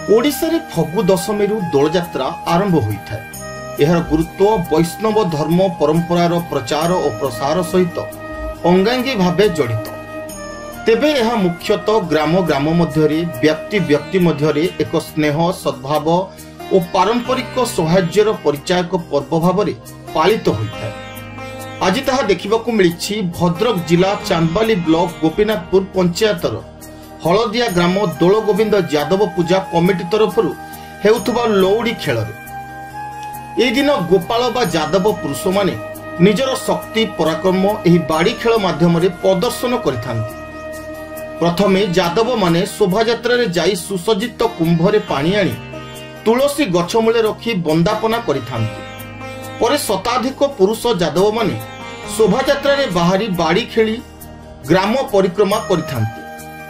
ओडिशा रे फगु दशमी दोल यात्रा आरंभ होता है। यह गुरुत्व वैष्णव धर्म परंपरार प्रचार और प्रसार सहित अंगांगी भावे जड़ित। तेबे यह मुख्यतः ग्राम ग्राम मध्य व्यक्ति व्यक्ति मध्य एक स्नेह सद्भाव और पारंपरिक सौहार्दर परिचायक पर्व भाव पालित होता है। आज ताहा देखिबाकू मिली भद्रक जिला चांदबाली ब्लॉक गोपीनाथपुर पंचायतर हलदिया ग्राम दोल गोविंद यादव पूजा कमिटी तरफ हेउथुबा लौड़ी खेल। ए दिन गोपाल बा यादव पुरुष माने निजर शक्ति पराक्रम एही बाड़ी खेल माध्यम प्रदर्शन करिथांती। प्रथमे यादव माने शोभायात्रा रे जाई सुसज्जित कुंभरे पानी आनी तुलसी गछ मूले रखी बंदापना करिथांती। परे शताधिक पुरुष यादव माने शोभायात्रा रे बाहरी बाड़ी खेली ग्राम परिक्रमा करिथांती।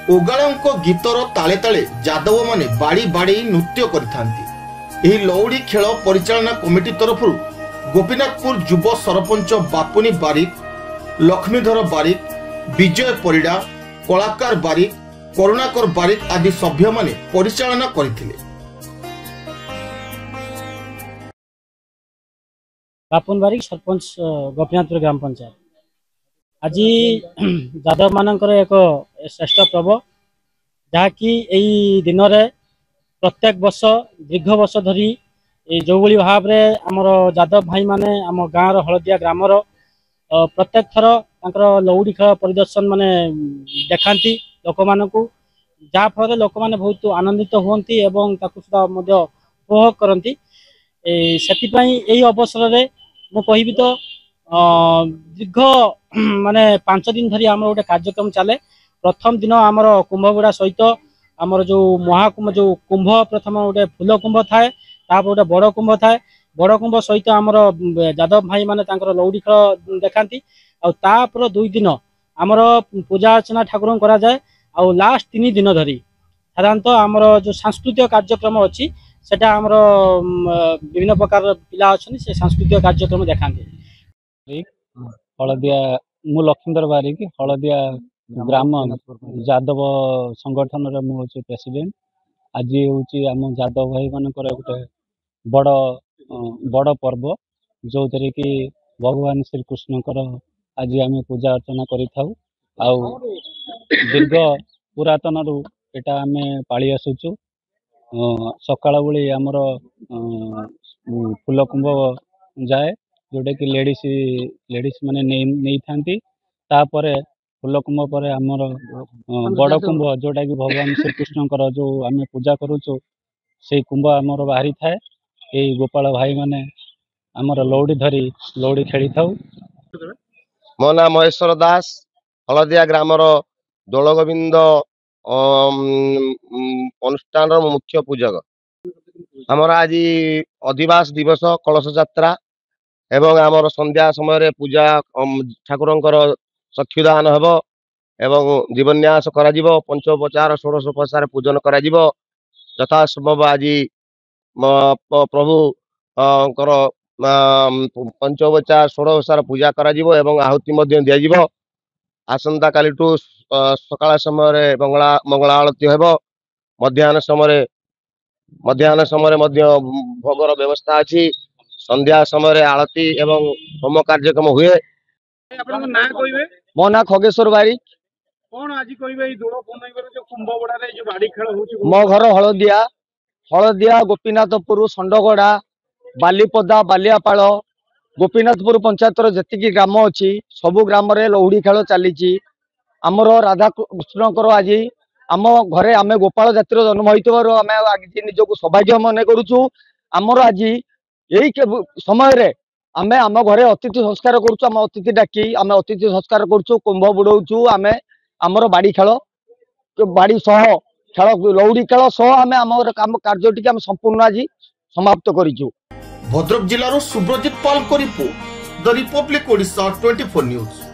ओगाळंक गीतर ताले ताले यादव माने बाड़ी बाड़ी नृत्य करिथांती। एही लौड़ी खेल परिचालना कमिटी तरफ गोपीनाथपुर युव सरपंच बापुनी बारिक, लक्ष्मीधर बारिक, विजय परिडा, कलाकार बारिक, करुणाकर बारिक आदि सभ्य माने परिचालना करथिले। बापुन बारिक सरपंच गोपीनाथपुर ग्राम पंचायत आज यादव मानकर एक श्रेष्ठ पर्व जहाँकि यही दिन में प्रत्येक वर्ष दीर्घ वर्ष धरी जो भाव में आमर यादव भाई माने आम गाँव हलदिया ग्रामर प्रत्येक थर लौड़ी खेल परिदर्शन माने देखाती लोक मानू जहाँफल लोक मैंने बहुत आनंदित होती एवं उपभोग करती। से अवसर में मु कहबी तो दीर्घ माने 5 दिन धरी आम गोटे कार्यक्रम चले। प्रथम दिन आमर कुंभबुड़ा सहित आमर जो महाकुंभ जो कुंभ प्रथम गोटे फूल कुंभ थाए गोटे बड़ कुंभ थाए। बड़ कुंभ सहित आमर यादव भाई माने लौड़ी खेल देखाती। आपर 2 दिन आमर पूजा अर्चना ठाकुर करा जाए। आ लास्ट 3 दिन धरी साधारणतः आमर जो सांस्कृतिक कार्यक्रम अच्छी सेटा आमर विभिन्न प्रकार पिला अच्छी से सांस्कृतिक कार्यक्रम देखाती। हलदिया मु लक्ष्मीधर बारिक हलदिया ग्राम यादव संगठन मुझे प्रेसिडेंट। आज हूँ आम यादव भाई मानकर गोटे बड़ बड़ पर्व जो थे कि भगवान श्री कृष्णकर आज आम पूजा अर्चना करा दीर्घ पुरातन एटा आम पाली आसुचु। सकाळ बेली आमर फूल कुंभ जाए जोटा कि लेडीज माने नहीं थांती। तापरे फूल कुंभ पर आमर बड़ कुंभ जोटा कि भगवान श्री कृष्णकर जो आम पूजा करुचु से कुंभ आमर बाहरी थाए। यही गोपाल भाई माने आमर लौड़ी धरी लौड़ी खेली था। मो ना महेश्वर दास हलदिया ग्रामर दोल गोविंद अनुष्ठान मुख्य पूजक। आमर आज अधिवास दिवस कलश यात्रा एवं आमर संध्या समय पूजा ठाकुरंकर चक्षुदान हेब एवं जीवन्यास करा जिवो। पंचोपचार षोडशोपचार पूजन करा जिवो। यथा संभव आज प्रभु कर पंचोपचार षोडशोपचार पूजा करा जिवो एवं आहुति मध्य दिया जिवो। आसंता कालीठू सकाळ समय मंगला आरती हेब। मध्याह्न समय भोगर व्यवस्था अच्छी। संध्या समय आरती एवं होम कार्यक्रम हुए। मो ना खगेश्वर बारिक। मो घर हलदिया गोपीनाथपुर संडगड़ा बालीपदा बालियापाल गोपीनाथपुर पंचायत जी ग्राम अच्छी सबु ग्राम लौड़ी खेल चली। आमर राधा कृष्णकर आज आम घरे आम गोपाल जातिर जन्म होम निजक सौभाग्य मन करुचु। आमर आज यही समय आम आम घरे अतिथि संस्कार करुचु। आम अतिथि डाकी आम अतिथि संस्कार करुचु कुंभ बुड़ाऊँ। आम आमर बाड़ी खेल बाड़ी सह खेल लौड़ी खेल सह आम कार्य आम संपूर्ण आज समाप्त करिचु। भद्रक जिलार सुब्रजित पाल को report the Republic Odisha 24 news.